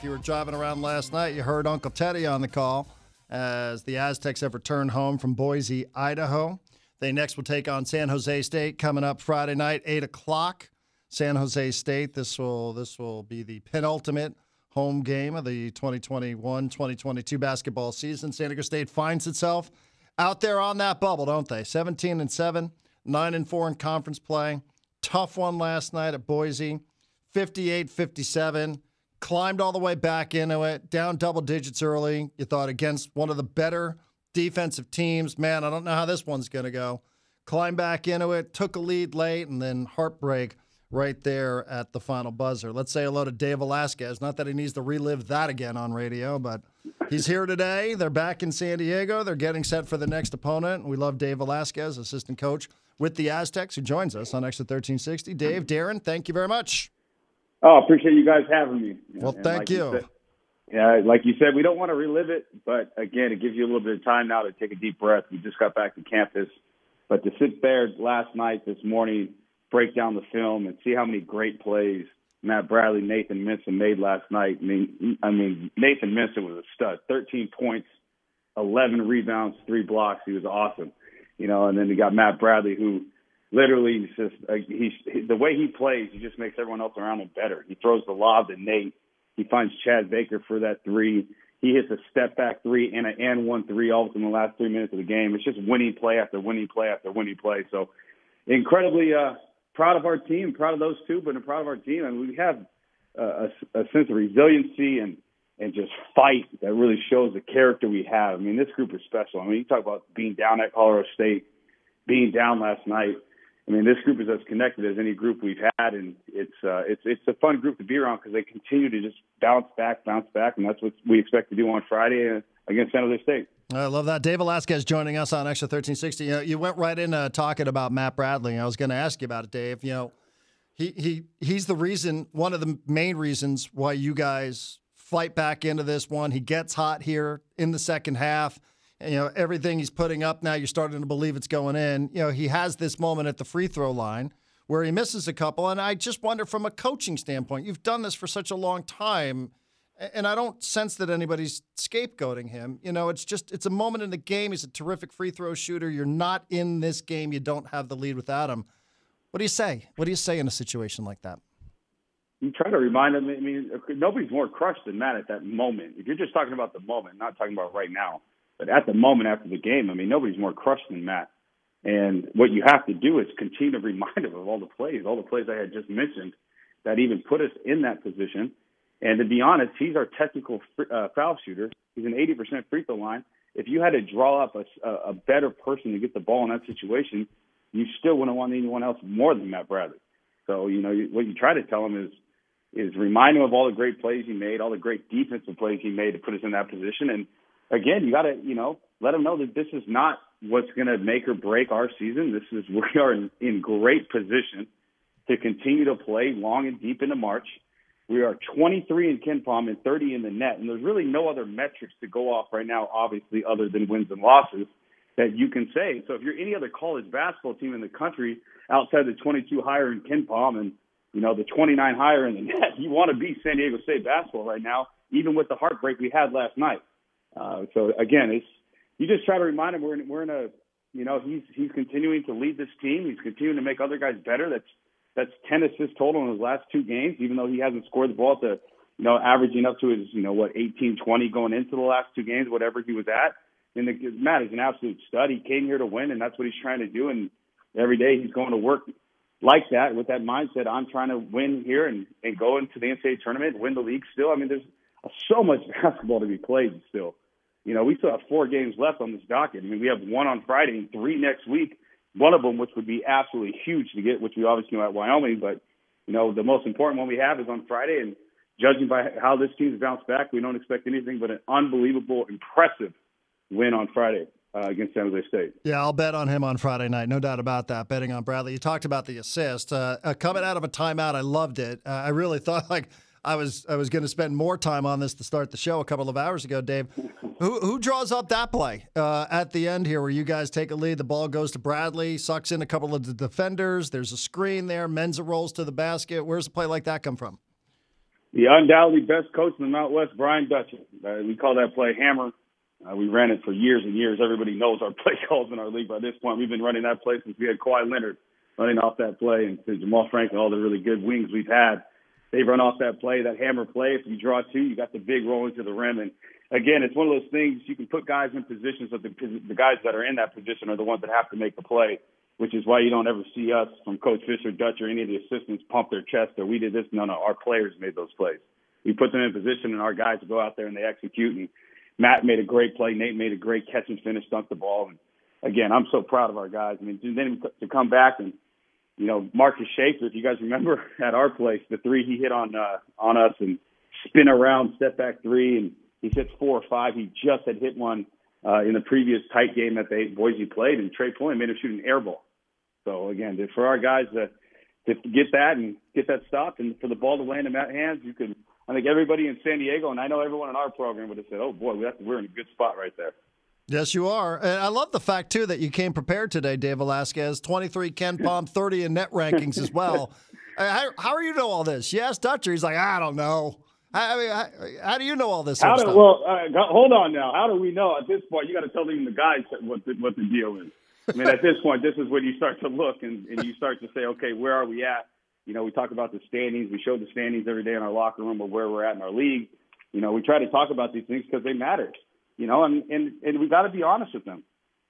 If you were driving around last night, you heard Uncle Teddy on the call as the Aztecs have returned home from Boise, Idaho. They next will take on San Jose State coming up Friday night, 8 o'clock. San Jose State, this will be the penultimate home game of the 2021-2022 basketball season. San Diego State finds itself out there on that bubble, don't they? 17-7, 9-4 in conference play. Tough one last night at Boise, 58-57. Climbed all the way back into it, down double digits early. You thought against one of the better defensive teams. Man, I don't know how this one's going to go. Climbed back into it, took a lead late, and then heartbreak right there at the final buzzer. Let's say hello to Dave Velasquez. Not that he needs to relive that again on radio, but he's here today. They're back in San Diego. They're getting set for the next opponent. We love Dave Velasquez, assistant coach with the Aztecs, who joins us on Xtra 1360. Dave, Darren, thank you very much. Oh, appreciate you guys having me. Well, thank you. Yeah, like you said, we don't want to relive it, but again, it gives you a little bit of time now to take a deep breath. We just got back to campus, but to sit there last night, this morning, break down the film and see how many great plays Matt Bradley, Nathan Minson made last night. I mean, Nathan Minson was a stud. 13 points, 11 rebounds, 3 blocks. He was awesome, And then you got Matt Bradley, who literally is just the way he plays, he just makes everyone else around him better. He throws the lob to Nate. He finds Chad Baker for that 3. He hits a step-back 3 and an and-one 3 all within the last 3 minutes of the game. It's just winning play after winning play after winning play. So incredibly proud of our team, proud of those two, but proud of our team. And we have a sense of resiliency and just fight that really shows the character we have. I mean, this group is special. I mean, you talk about being down at Colorado State, being down last night. I mean, this group is as connected as any group we've had, and it's a fun group to be around because they continue to just bounce back, and that's what we expect to do on Friday against San Jose State. I love that. Dave Velasquez joining us on Xtra 1360. You went right into talking about Matt Bradley. I was going to ask you about it, Dave. He's the reason, one of the main reasons why you guys fight back into this one. He gets hot here in the second half. Everything he's putting up now, you're starting to believe it's going in. He has this moment at the free throw line where he misses a couple. And I just wonder, from a coaching standpoint, you've done this for such a long time, and I don't sense that anybody's scapegoating him. It's a moment in the game. He's a terrific free throw shooter. You're not in this game. You don't have the lead without him. What do you say? What do you say in a situation like that? You try to remind him. I mean, nobody's more crushed than Matt at that moment. If you're just talking about the moment, not talking about right now. But at the moment after the game, I mean, nobody's more crushed than Matt. And what you have to do is continue to remind him of all the plays I had just mentioned that even put us in that position. And to be honest, he's our technical foul shooter. He's an 80% free throw line. If you had to draw up a better person to get the ball in that situation, you still wouldn't want anyone else more than Matt Bradley. So, what you try to tell him is remind him of all the great plays he made, all the great defensive plays he made to put us in that position. And again, you got to, let them know that this is not what's going to make or break our season. We are in great position to continue to play long and deep into March. We are 23 in KenPom and 30 in the net, and there's really no other metrics to go off right now, obviously, other than wins and losses that you can say. So if you're any other college basketball team in the country outside the 22 higher in KenPom and, the 29 higher in the net, you want to be San Diego State basketball right now, even with the heartbreak we had last night. So again, you just try to remind him we're in a, he's continuing to lead this team. He's continuing to make other guys better. That's 10 assists total in his last 2 games, even though he hasn't scored the ball to, averaging up to his, 18, 20 going into the last 2 games, whatever he was at. And Matt is an absolute stud. He came here to win, and that's what he's trying to do. And every day he's going to work like that with that mindset. I'm trying to win here and go into the NCAA tournament, win the league still. I mean, there's so much basketball to be played still. We still have 4 games left on this docket. I mean, we have 1 on Friday and 3 next week. One of them, which would be absolutely huge to get, which we obviously know at Wyoming. But, the most important one we have is on Friday. And judging by how this team's bounced back, we don't expect anything but an unbelievable, impressive win on Friday against San Jose State. Yeah, I'll bet on him on Friday night. No doubt about that, betting on Bradley. You talked about the assist. Coming out of a timeout, I loved it. I really thought I was going to spend more time on this to start the show a couple of hours ago, Dave. Who draws up that play at the end here where you guys take a lead, the ball goes to Bradley, sucks in a couple of the defenders, there's a screen there, Menza rolls to the basket. Where's a play like that come from? The undoubtedly best coach in the Mount West, Brian Dutcher. We call that play Hammer. We ran it for years and years. Everybody knows our play calls in our league by this point. We've been running that play since we had Kawhi Leonard running off that play, and Jamal Franklin, all the really good wings we've had. They run off that play, that hammer play. If you draw two, you got the big roll into the rim. And, again, it's one of those things you can put guys in positions, but the guys that are in that position are the ones that have to make the play, which is why you don't ever see us from Coach Fisher, Dutch, or any of the assistants pump their chest or we did this. No, our players made those plays. We put them in position, and our guys go out there and they execute. And Matt made a great play. Nate made a great catch and finish, dunked the ball. And, again, I'm so proud of our guys. I mean, then to come back and, Marcus Schaefer, if you guys remember at our place, the three he hit on us and spin around, step back three, and he hits 4 or 5. He just had hit one in the previous tight game that Boise played, and Trey Point made him shoot an air ball. So, again, for our guys to get that and get that stopped and for the ball to land in Matt's hands, I think everybody in San Diego, and I know everyone in our program would have said, oh, boy, we're in a good spot right there. Yes, you are. And I love the fact, too, that you came prepared today, Dave Velasquez. 23 Ken Palm, 30 in net rankings as well. How are you know all this? You asked Dutcher. He's like, I don't know. How do you know all this stuff? Well, hold on now. How do we know? At this point, you got to tell even the guys what the deal is. I mean, at this point, this is when you start to look and you start to say, okay, where are we at? We talk about the standings. We show the standings every day in our locker room of where we're at in our league. We try to talk about these things because they matter. And we got to be honest with them.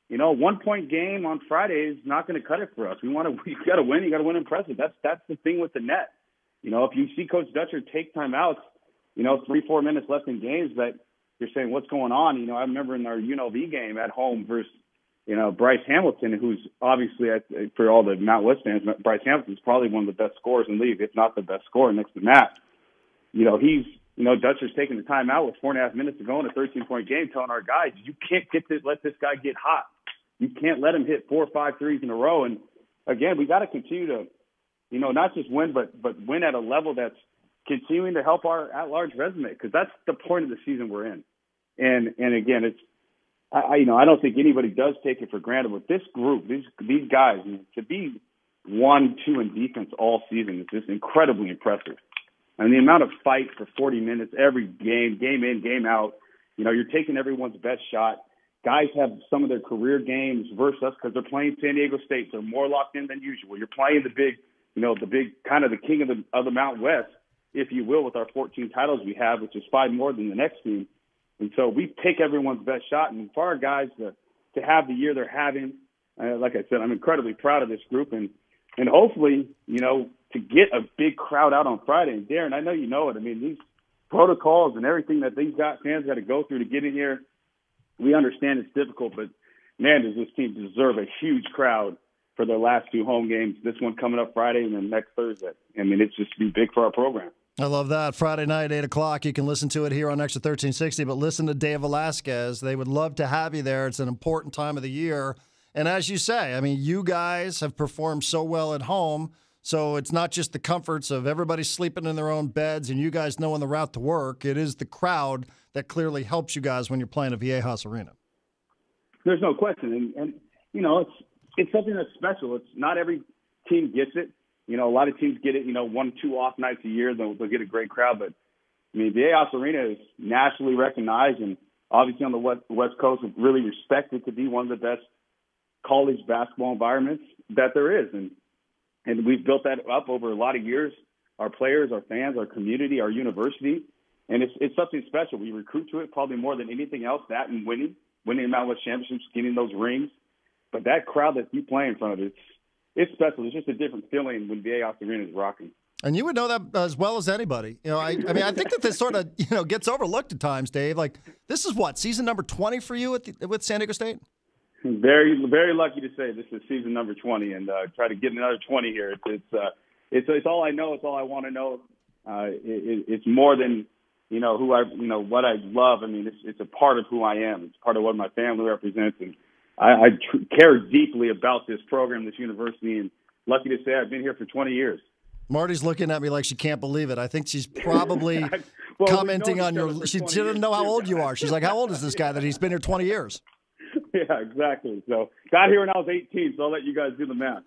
1-point game on Friday is not going to cut it for us. You got to win. You got to win impressive. That's the thing with the net. If you see Coach Dutcher take timeouts, 3-4 minutes left in games that you're saying, what's going on? I remember in our UNLV game at home versus, Bryce Hamilton, who's obviously, for all the Mount West fans, Bryce Hamilton's probably one of the best scorers in the league, if not the best scorer next to Matt. Dutcher's taking the timeout with 4.5 minutes to go in a 13-point game, telling our guys, you can't let this guy get hot. You can't let him hit 4 or 5 threes in a row. And, again, we got to continue to, not just win, but win at a level that's continuing to help our at-large resume, because that's the point of the season we're in. And again, I don't think anybody does take it for granted. But this group, these guys, to be 1-2 in defense all season is just incredibly impressive. I mean, the amount of fight for 40 minutes every game in, game out, you're taking everyone's best shot. Guys have some of their career games versus us because they're playing San Diego State. They're more locked in than usual. You're playing the big kind of the king of the Mountain West, if you will, with our 14 titles we have, which is 5 more than the next team. And so we take everyone's best shot. And for our guys to have the year they're having, like I said, I'm incredibly proud of this group. And hopefully, to get a big crowd out on Friday. And Darren, I know you know it. I mean, these protocols and everything that these fans got to go through to get in here, we understand it's difficult, but man, does this team deserve a huge crowd for their last 2 home games, this one coming up Friday and then next Thursday. I mean, it's just be big for our program. I love that. Friday night, 8 o'clock. You can listen to it here on Xtra 1360, but listen to Dave Velasquez. They would love to have you there. It's an important time of the year. And as you say, I mean, you guys have performed so well at home, so it's not just the comforts of everybody sleeping in their own beds and you guys knowing the route to work. It is the crowd that clearly helps you guys when you're playing at Viejas Arena. There's no question. And it's something that's special. It's not every team gets it. A lot of teams get it, 1-2 off nights a year. They'll get a great crowd. But, I mean, Viejas Arena is nationally recognized and obviously on the West Coast is really respected to be one of the best college basketball environments that there is. And we've built that up over a lot of years. Our players, our fans, our community, our university. And it's something special. We recruit to it probably more than anything else, that and winning the Mountain West Championships, getting those rings. But that crowd that you play in front of, it's special. It's just a different feeling when Viejas Arena is rocking. And you would know that as well as anybody. I mean, I think that this sort of, gets overlooked at times, Dave. Like, this is what, season number 20 for you with San Diego State? Very, very lucky to say this is season number 20, and try to get another 20 here. It's all I know. It's all I want to know. It's more than what I love. I mean, it's a part of who I am. It's part of what my family represents, and I care deeply about this program, this university, and lucky to say I've been here for 20 years. Marty's looking at me like she can't believe it. I think she's probably commenting on your. She didn't know how old you are. She's like, "How old is this guy that he's been here 20 years?" Yeah, exactly. So got here when I was 18, so I'll let you guys do the math.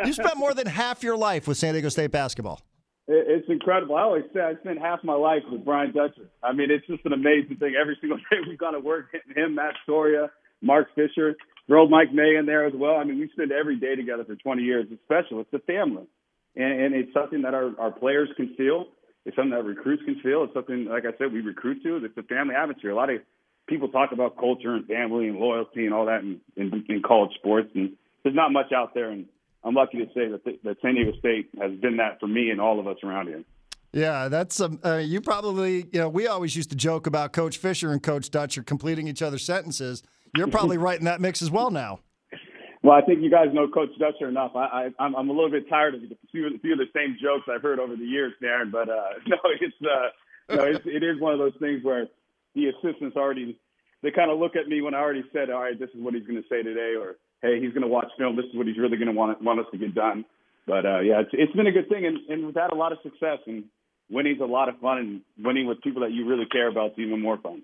You spent more than half your life with San Diego State basketball. It's incredible. I always say I spent half my life with Brian Dutcher. I mean, it's just an amazing thing. Every single day we've gone to work, him, Matt Soria, Mark Fisher, throw Mike May in there as well. I mean, we spend every day together for 20 years. It's special. It's a family. And it's something that our players can feel. It's something that recruits can feel. It's something, like I said, we recruit to. It's a family atmosphere. A lot of people talk about culture and family and loyalty and all that in college sports, and there's not much out there. And I'm lucky to say that San Diego State has been that for me and all of us around here. Yeah, that's you probably, we always used to joke about Coach Fisher and Coach Dutcher completing each other's sentences. You're probably right in that mix as well now. Well, I think you guys know Coach Dutcher enough. I'm a little bit tired of a few of the same jokes I've heard over the years, Darren. But it is one of those things where the assistants they kind of look at me when I already said, all right, this is what he's going to say today, or hey, he's going to watch film. This is what he's really going to want us to get done. But it's been a good thing, and we've had a lot of success. And winning's a lot of fun, and winning with people that you really care about is even more fun.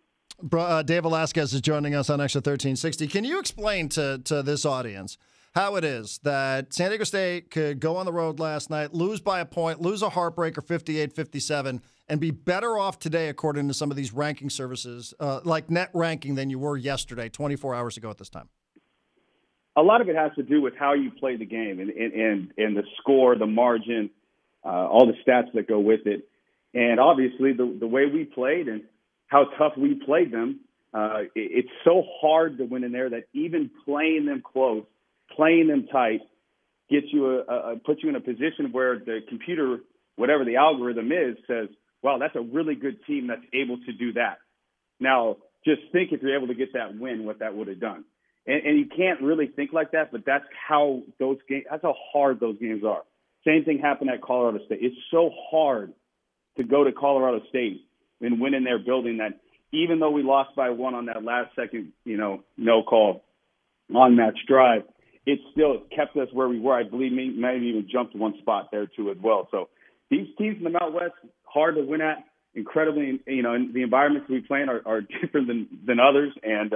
Dave Velasquez is joining us on Xtra 1360. Can you explain to this audience how it is that San Diego State could go on the road last night, lose by a point, lose a heartbreaker 58-57, and be better off today, according to some of these ranking services, like net ranking, than you were yesterday, 24 hours ago at this time? A lot of it has to do with how you play the game and the score, the margin, all the stats that go with it. And obviously the way we played and how tough we played them, it's so hard to win in there that even playing them close, playing them tight, gets you puts you in a position where the computer, whatever the algorithm is, says, wow, that's a really good team that's able to do that. Now, just think if you're able to get that win, what that would have done. And you can't really think like that, but that's how those games, that's how hard those games are. Same thing happened at Colorado State. It's so hard to go to Colorado State and win in their building that even though we lost by one on that last second, no call on match drive, it still kept us where we were. I believe we might have even jumped one spot there too as well. So these teams in the Mountain West, hard to win at, incredibly, and the environments we play in are different than others. And,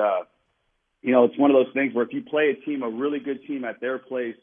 it's one of those things where if you play a really good team at their place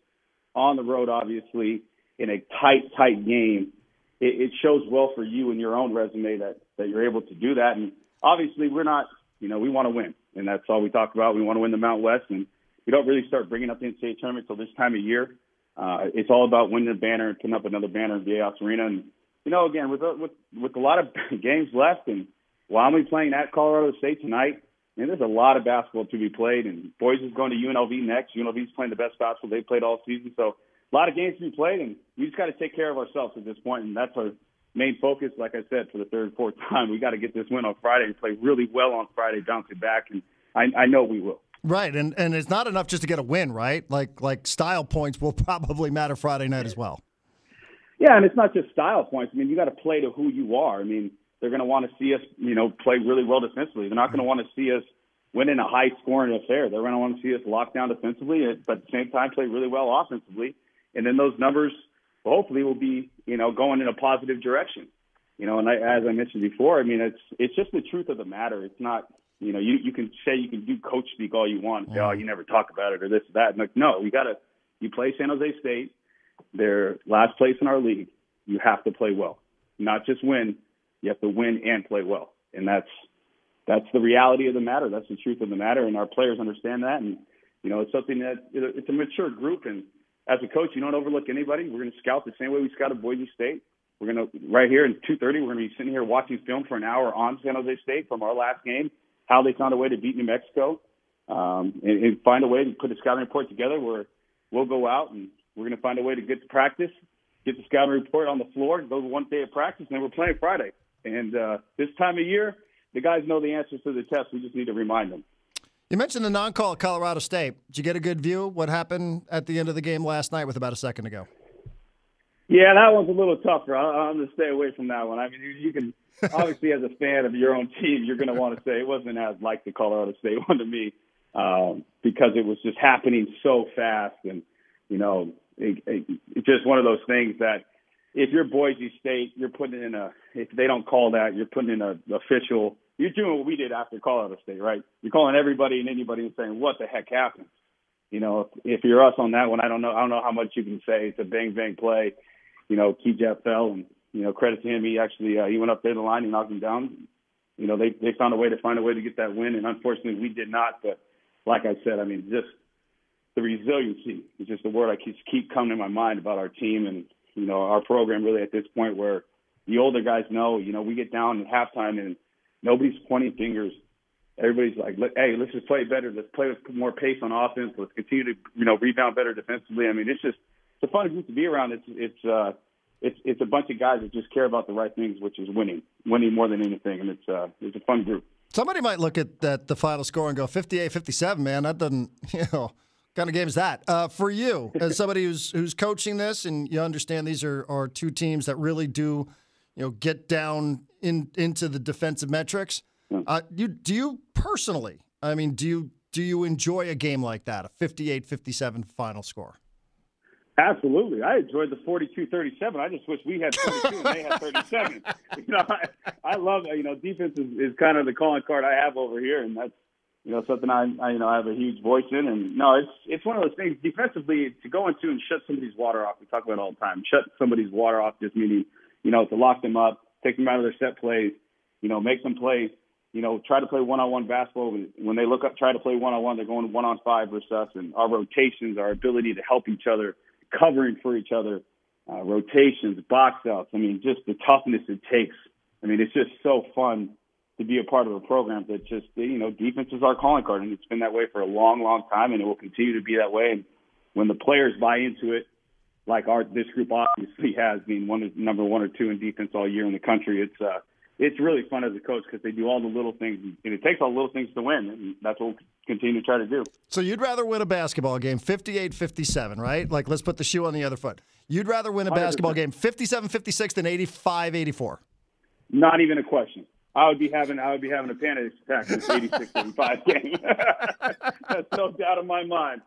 on the road, obviously, in a tight game, it shows well for you in your own resume that you're able to do that. And obviously we're not, we want to win. And that's all we talk about. We want to win the Mountain West. And we don't really start bringing up the NCAA tournament until this time of year. It's all about winning a banner and putting up another banner in Viejas Arena. And, again, with a lot of games left and while we're playing at Colorado State tonight, there's a lot of basketball to be played. And Boise's going to UNLV next. UNLV's playing the best basketball they've played all season. So a lot of games to be played, and we just got to take care of ourselves at this point, and that's our main focus. Like I said, for the third, fourth time, we got to get this win on Friday and play really well on Friday, bounce it back, and I know we will. Right, and it's not enough just to get a win, right? Like style points will probably matter Friday night as well. Yeah, and it's not just style points. I mean, you got to play to who you are. I mean, they're going to want to see us, play really well defensively. They're not going to want to see us win in a high-scoring affair. They're going to want to see us lock down defensively, but at the same time play really well offensively. And then those numbers hopefully will be, going in a positive direction. And as I mentioned before, I mean, it's just the truth of the matter. It's not, you can say you can do coach speak all you want. Oh, you never talk about it or this or that. And no, you play San Jose State. They're last place in our league. You have to play well, not just win. You have to win and play well. And that's the reality of the matter. That's the truth of the matter. And our players understand that. And, it's something that it's a mature group. And as a coach, you don't overlook anybody. We're going to scout the same way we scouted Boise State. We're going to, right here in 2:30, we're going to be sitting here watching film for an hour on San Jose State from our last game, how they found a way to beat New Mexico, and find a way to put a scouting report together where we'll go out and we're going to find a way to get to practice, get the scouting report on the floor, go one day of practice, and then we're playing Friday. And this time of year, the guys know the answers to the test. We just need to remind them. You mentioned the non-call at Colorado State. Did you get a good view of what happened at the end of the game last night with about a second to go? Yeah, that one's a little tougher. I'm going to stay away from that one. I mean, you can obviously, as a fan of your own team, you're going to want to say it wasn't as like the Colorado State one to me because it was just happening so fast. And, it's just one of those things that if you're Boise State, you're putting in if they don't call that, you're putting in an official. You're doing what we did after Colorado State, right? You're calling everybody and anybody and saying, what the heck happened? If you're us on that one, I don't know how much you can say. It's a bang play. Key Jet fell and credit to him. He actually he went up there the line and knocked him down. They found a way to get that win, and unfortunately we did not. But like I said, I mean, just the resiliency is just the word I keep coming to my mind about our team and, our program really at this point where the older guys know, we get down at halftime and nobody's pointing fingers. Everybody's like, hey, let's just play better. Let's play with more pace on offense. Let's continue to, rebound better defensively. I mean, it's a fun group to be around. It's a bunch of guys that just care about the right things, which is winning more than anything. And it's a fun group. Somebody might look at the final score and go 58-57, man. That doesn't, kind of game is that? For you, as somebody who's coaching this, and you understand these are two teams that really do, get down into the defensive metrics. Do you personally? I mean, do you enjoy a game like that, a 58-57 final score? Absolutely. I enjoyed the 42-37. I just wish we had 42 and they had 37. I love, defense is kind of the calling card I have over here, and that's, something I have a huge voice in. And no, it's one of those things defensively to go into and shut somebody's water off. We talk about it all the time. Shut somebody's water off just meaning, to lock them up, take them out of their set plays, make them play, try to play one-on-one basketball. When they look up, try to play one-on-one, they're going 1-on-5 versus us. And our rotations, our ability to help each other, covering for each other, rotations, box outs. I mean, just the toughness it takes. I mean, it's just so fun to be a part of a program that just, defense is our calling card, and it's been that way for a long, long time, and it will continue to be that way. And when the players buy into it, like this group obviously has, being number 1 or 2 in defense all year in the country, it's really fun as a coach because they do all the little things, and it takes all the little things to win, and that's what we'll continue to try to do. So you'd rather win a basketball game 58-57, right? Like, let's put the shoe on the other foot. You'd rather win a 100%. Basketball game 57-56 than 85-84? Not even a question. I would be having a panic attack in this 86-85 game. That's no doubt in my mind.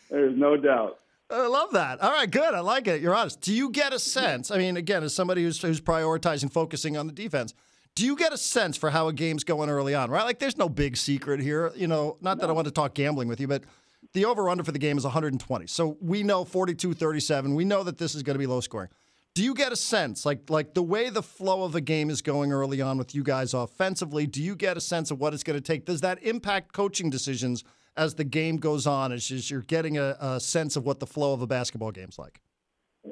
There's no doubt. I love that. All right, good. I like it. You're honest. Do you get a sense? I mean, again, as somebody who's prioritizing, focusing on the defense, do you get a sense for how a game's going early on, right? Like, there's no big secret here. Not that I want to talk gambling with you, but the over-under for the game is 120. So we know 42-37. We know that this is going to be low scoring. Do you get a sense, like the way the flow of a game is going early on with you guys offensively, do you get a sense of what it's going to take? Does that impact coaching decisions as the game goes on, as you're getting a sense of what the flow of a basketball game's like?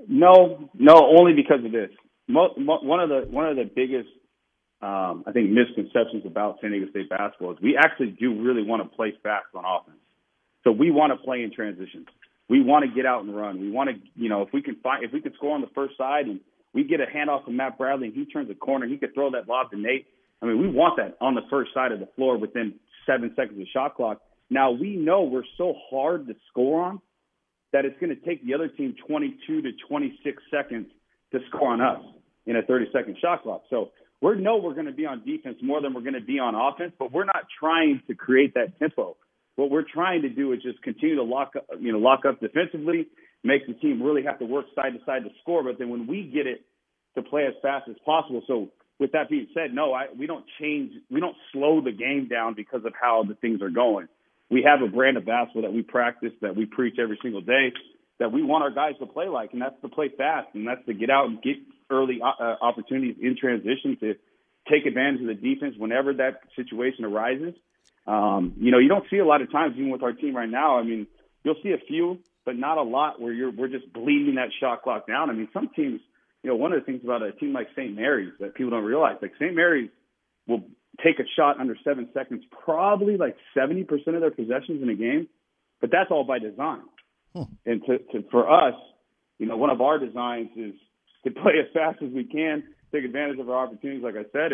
No, only because of this. One of the biggest, I think, misconceptions about San Diego State basketball is we actually do really want to play fast on offense. So we want to play in transition. We want to get out and run. We want to, if we can score on the first side and we get a handoff from Matt Bradley and he turns a corner, he could throw that lob to Nate. I mean, we want that on the first side of the floor within 7 seconds of shot clock. Now, we know we're so hard to score on that it's going to take the other team 22 to 26 seconds to score on us in a 30-second shot clock. So we're going to be on defense more than we're going to be on offense, but we're not trying to create that tempo. What we're trying to do is just continue to lock up defensively, make the team really have to work side to side to score. But then when we get it, to play as fast as possible. So with that being said, no, we don't slow the game down because of how the things are going. We have a brand of basketball that we practice, that we preach every single day, that we want our guys to play like, and that's to play fast, and that's to get out and get early opportunities in transition to take advantage of the defense whenever that situation arises. You don't see a lot of times, even with our team right now. I mean, you'll see a few, but not a lot where we're just bleeding that shot clock down. I mean, some teams, one of the things about a team like St. Mary's that people don't realize, like St. Mary's will take a shot under 7 seconds, probably like 70% of their possessions in a game, but that's all by design. And for us, one of our designs is to play as fast as we can, take advantage of our opportunities, like I said,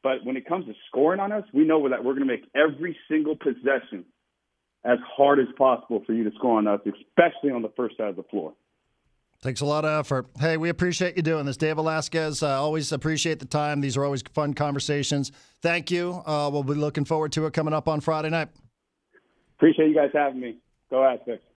but when it comes to scoring on us, we know that we're going to make every single possession as hard as possible for you to score on us, especially on the first side of the floor. Takes a lot of effort. Hey, we appreciate you doing this. Dave Velasquez, always appreciate the time. These are always fun conversations. Thank you. We'll be looking forward to it coming up on Friday night. Appreciate you guys having me. Go Aztecs.